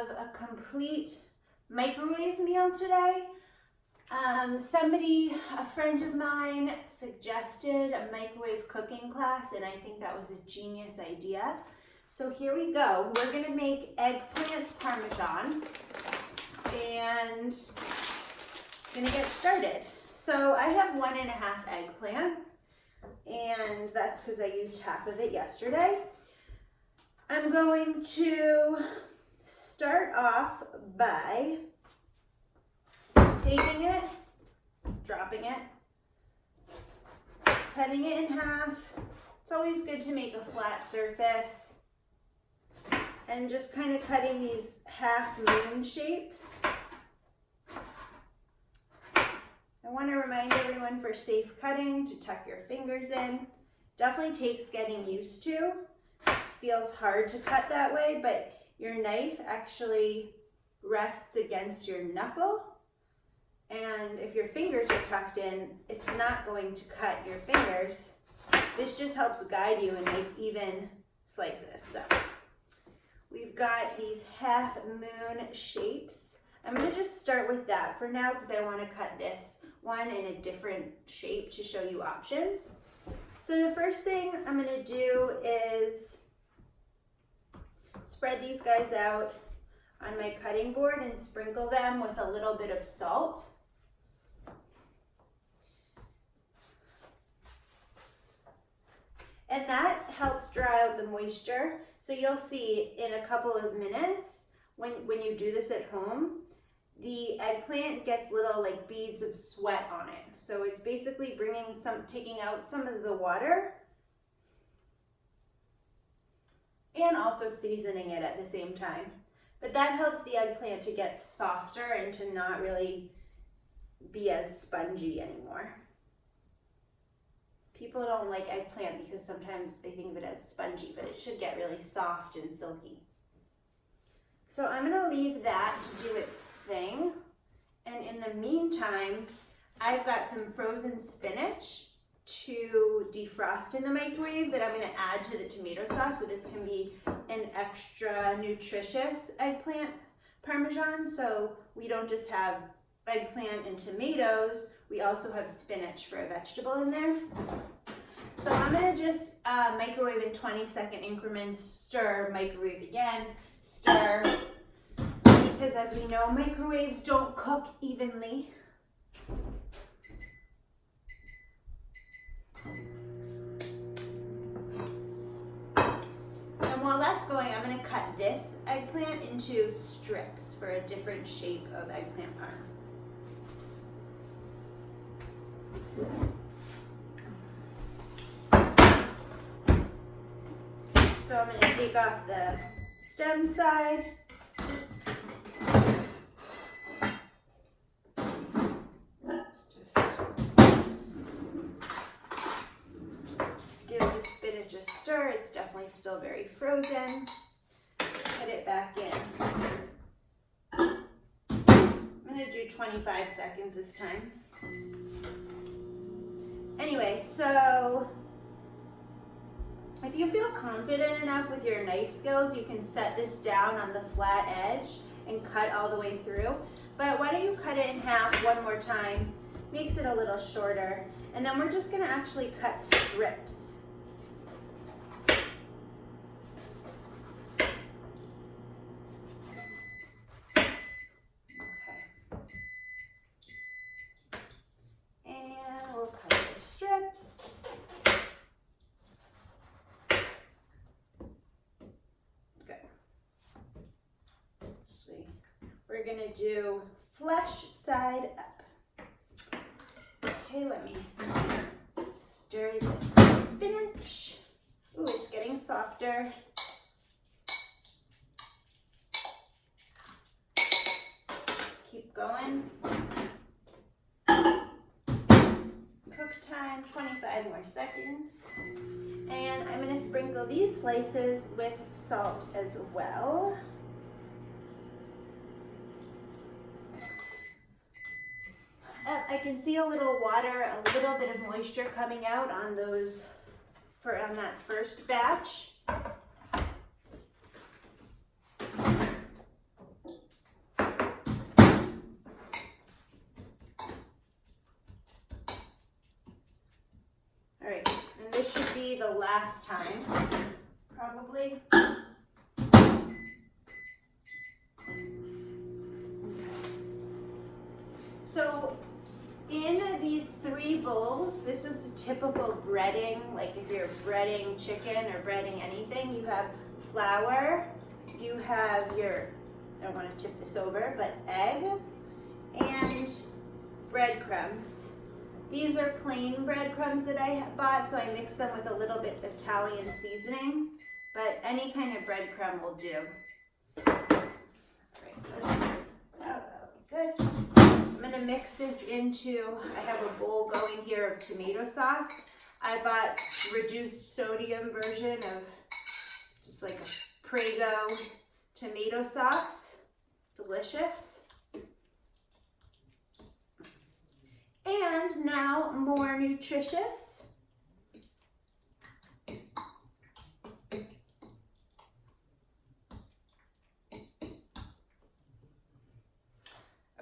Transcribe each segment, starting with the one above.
have a complete microwave meal today. A friend of mine suggested a microwave cooking class, and I think that was a genius idea. So here we go. We're gonna make eggplant parmesan and gonna get started. So I have 1.5 eggplant, and that's because I used half of it yesterday. I'm going to start off by taking it, dropping it, cutting it in half. It's always good to make a flat surface, and just kind of cutting these half moon shapes. I want to remind everyone, for safe cutting, to tuck your fingers in. Definitely takes getting used to. It feels hard to cut that way, but your knife actually rests against your knuckle. And if your fingers are tucked in, it's not going to cut your fingers. This just helps guide you and make even slices. So we've got these half moon shapes. I'm going to just start with that for now because I want to cut this one in a different shape to show you options. So the first thing I'm going to do is spread these guys out on my cutting board and sprinkle them with a little bit of salt. And that helps dry out the moisture. So you'll see in a couple of minutes, when you do this at home, the eggplant gets little like beads of sweat on it. So it's basically taking out some of the water and also seasoning it at the same time. But that helps the eggplant to get softer and to not really be as spongy anymore. People don't like eggplant because sometimes they think of it as spongy, but it should get really soft and silky. So I'm gonna leave that to do its thing. And in the meantime, I've got some frozen spinach to defrost in the microwave that I'm gonna add to the tomato sauce. So this can be an extra nutritious eggplant parmesan. So we don't just have eggplant and tomatoes, we also have spinach for a vegetable in there. So I'm gonna just microwave in 20-second increments, stir, microwave again, stir, because as we know, microwaves don't cook evenly. And while that's going, I'm gonna cut this eggplant into strips for a different shape of eggplant parm. So I'm going to take off the stem side. Just give the spinach a stir. It's definitely still very frozen. Put it back in. I'm going to do 25 seconds this time. Anyway, so if you feel confident enough with your knife skills, you can set this down on the flat edge and cut all the way through. But why don't you cut it in half one more time? Makes it a little shorter. And then we're just gonna actually cut strips. We're gonna do flesh side up. Okay, let me stir this spinach. Ooh, it's getting softer. Keep going. Cook time, 25 more seconds. And I'm gonna sprinkle these slices with salt as well. I can see a little water, a little bit of moisture coming out on those, on that first batch. this should be the last time, probably. So in these 3 bowls, this is a typical breading, like if you're breading chicken or breading anything, you have flour, you have your, I don't want to tip this over, but egg and breadcrumbs. These are plain breadcrumbs that I bought, so I mix them with a little bit of Italian seasoning, but any kind of breadcrumb will do. All right, let's start. That'll be good. I'm gonna mix this into, I have a bowl going here of tomato sauce. I bought reduced sodium version of just like a Prego tomato sauce. Delicious. And now more nutritious.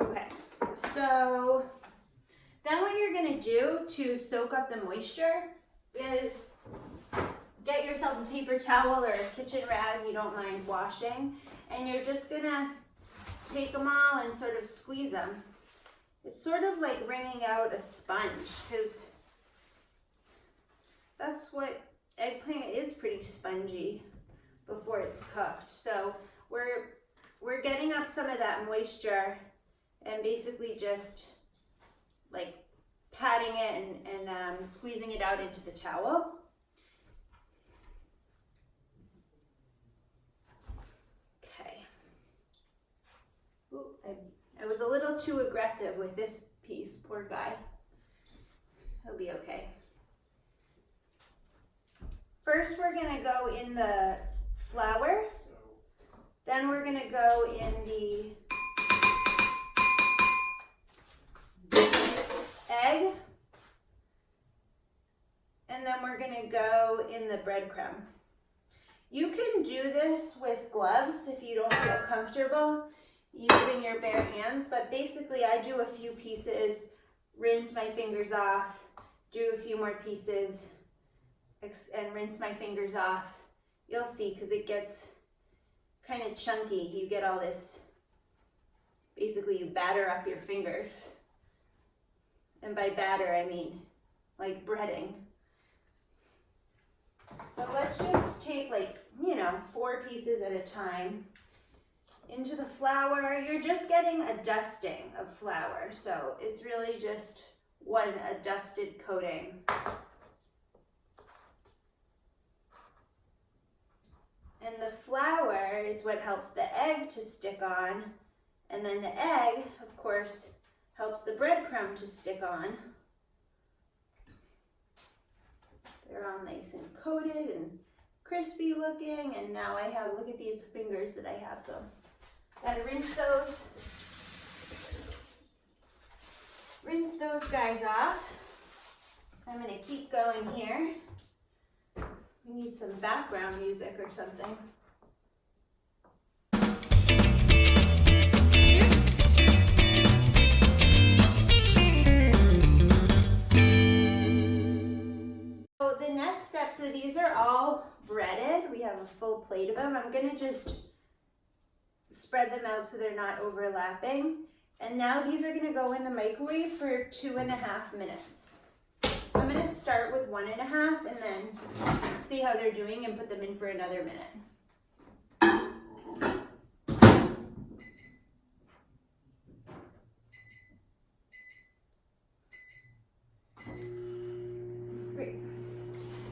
Okay, so then what you're gonna do to soak up the moisture is get yourself a paper towel or a kitchen rag you don't mind washing, and you're just gonna take them all and sort of squeeze them. It's sort of like wringing out a sponge, because that's what eggplant is, pretty spongy before it's cooked. So we're getting up some of that moisture and basically just like patting it and squeezing it out into the towel. Okay. Ooh, I was a little too aggressive with this piece, poor guy. He'll be okay. First, we're gonna go in the flour. Then we're gonna go in the egg. And then we're gonna go in the breadcrumb. You can do this with gloves if you don't feel comfortable using your bare hands, but basically I do a few pieces, rinse my fingers off, do a few more pieces, and rinse my fingers off. You'll see, because it gets kind of chunky. You get all this, basically you batter up your fingers. And by batter, I mean like breading. So let's just take 4 pieces at a time. Into the flour, you're just getting a dusting of flour, so it's really just a dusted coating. And the flour is what helps the egg to stick on, and then the egg, of course, helps the breadcrumb to stick on. They're all nice and coated and crispy looking, and now I have, look at these fingers that I have, so gotta rinse those guys off. I'm gonna keep going here. We need some background music or something. So the next step, so these are all breaded. We have a full plate of them. I'm gonna just spread them out so they're not overlapping. And now these are gonna go in the microwave for 2.5 minutes. I'm gonna start with 1.5 and then see how they're doing and put them in for another minute. Great.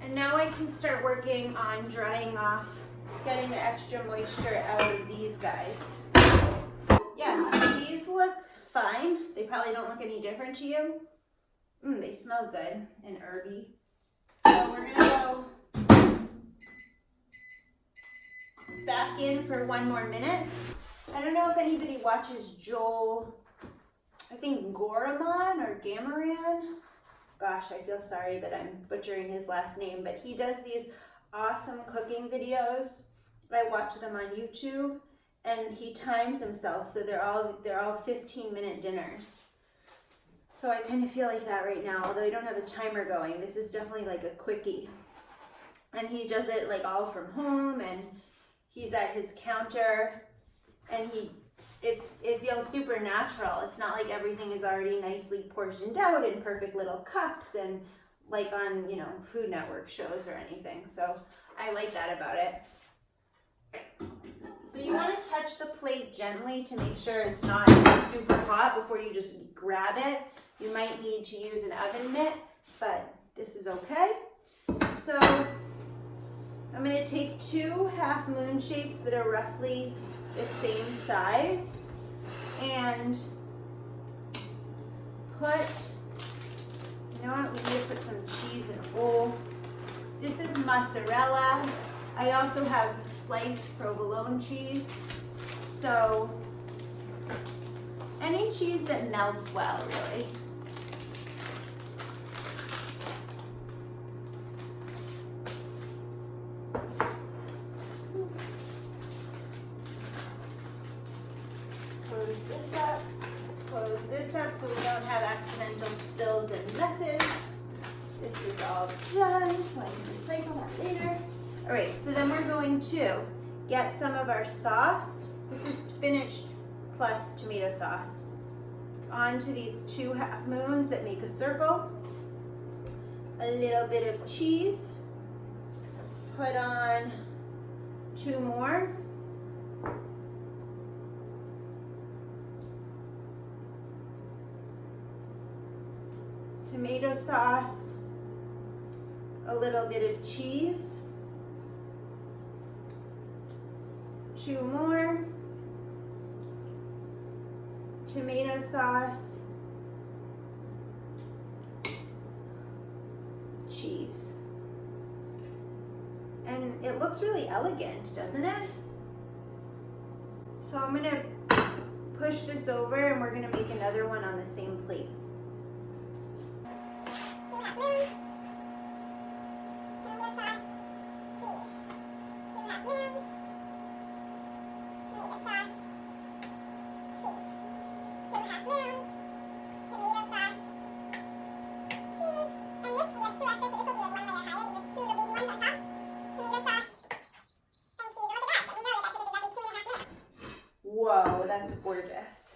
And now I can start working on drying off, getting the extra moisture out of these guys. Yeah, these look fine. They probably don't look any different to you. They smell good and herby. So we're gonna go back in for 1 more minute. I don't know if anybody watches Joel, I think Goraman or Gamaran. Gosh, I feel sorry that I'm butchering his last name, but he does these awesome cooking videos. I watch them on YouTube, and he times himself, so they're all 15-minute dinners. So I kind of feel like that right now, although I don't have a timer going. This is definitely like a quickie. And he does it like all from home, and he's at his counter, and it feels super natural. It's not like everything is already nicely portioned out in perfect little cups and like on, you know, Food Network shows or anything. So I like that about it. So you want to touch the plate gently to make sure it's not super hot before you just grab it. You might need to use an oven mitt, but this is okay. So I'm going to take 2 half moon shapes that are roughly the same size and put, you know what, we need to put some cheese in a bowl. This is mozzarella. I also have sliced provolone cheese. So any cheese that melts well, really. Close this up so we don't have accidental spills and messes. This is all done, so I can recycle that later. All right, so then we're going to get some of our sauce. This is spinach plus tomato sauce. Onto these 2 half moons that make a circle. A little bit of cheese. Put on 2 more. Tomato sauce, a little bit of cheese, 2 more, tomato sauce, cheese. And it looks really elegant, doesn't it? So I'm gonna push this over and we're gonna make another one on the same plate. Whoa, that's gorgeous.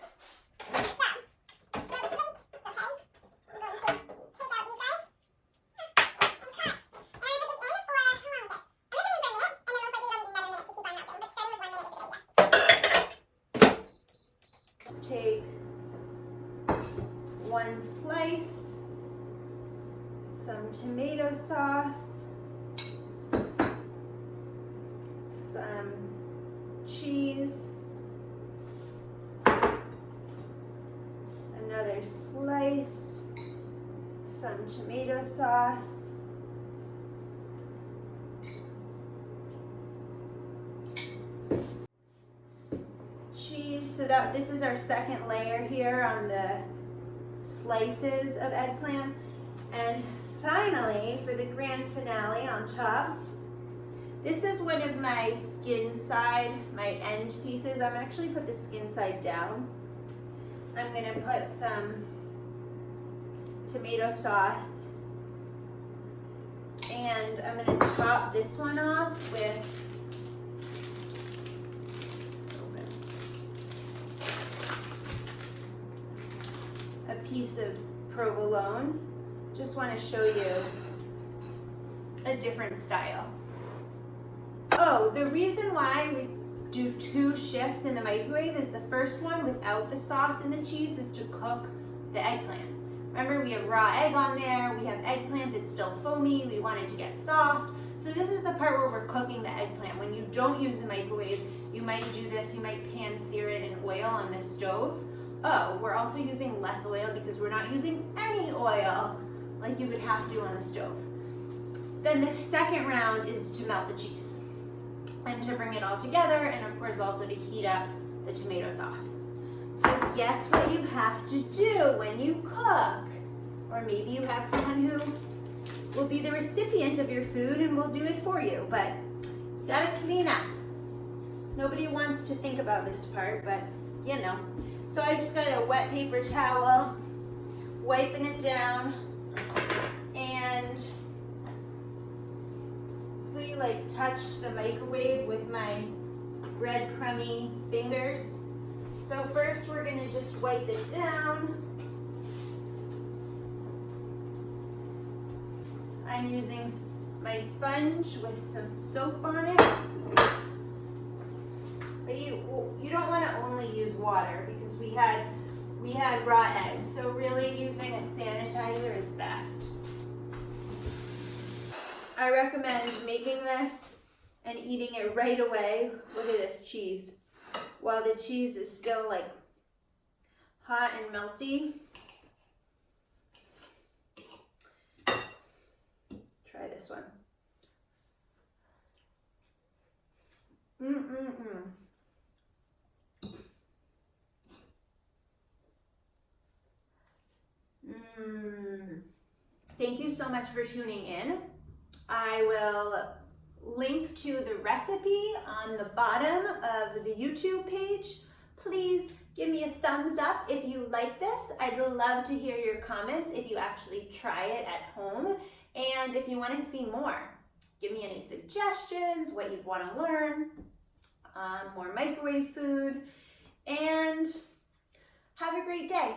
Let's take 1 slice, some tomato sauce, some cheese, another slice, some tomato sauce, cheese. So that this is our second layer here on the slices of eggplant. And finally, for the grand finale on top, this is one of my skin side, my end pieces. I'm actually put the skin side down. I'm gonna put some tomato sauce, and I'm gonna top this one off with a piece of provolone. Just want to show you a different style. Oh, the reason why we do 2 shifts in the microwave is the first one without the sauce and the cheese is to cook the eggplant. Remember, we have raw egg on there, we have eggplant that's still foamy, we want it to get soft. So this is the part where we're cooking the eggplant. When you don't use the microwave, you might do this, you might pan sear it in oil on the stove. Oh, we're also using less oil because we're not using any oil like you would have to on the stove. Then the second round is to melt the cheese and to bring it all together, and of course also to heat up the tomato sauce. So guess what you have to do when you cook? Or maybe you have someone who will be the recipient of your food and will do it for you, but you gotta clean up. Nobody wants to think about this part, but you know. So I just got a wet paper towel, wiping it down and see, like, touched the microwave with my breadcrumby fingers. So first we're gonna just wipe it down. I'm using my sponge with some soap on it. But you don't want to only use water because we had raw eggs. So really using a sanitizer is best. I recommend making this and eating it right away. Look at this cheese. While the cheese is still like hot and melty. Try this one. Thank you so much for tuning in. I will link to the recipe on the bottom of the YouTube page. Please give me a thumbs up if you like this. I'd love to hear your comments if you actually try it at home. And if you want to see more, give me any suggestions, what you'd want to learn, more microwave food, and have a great day.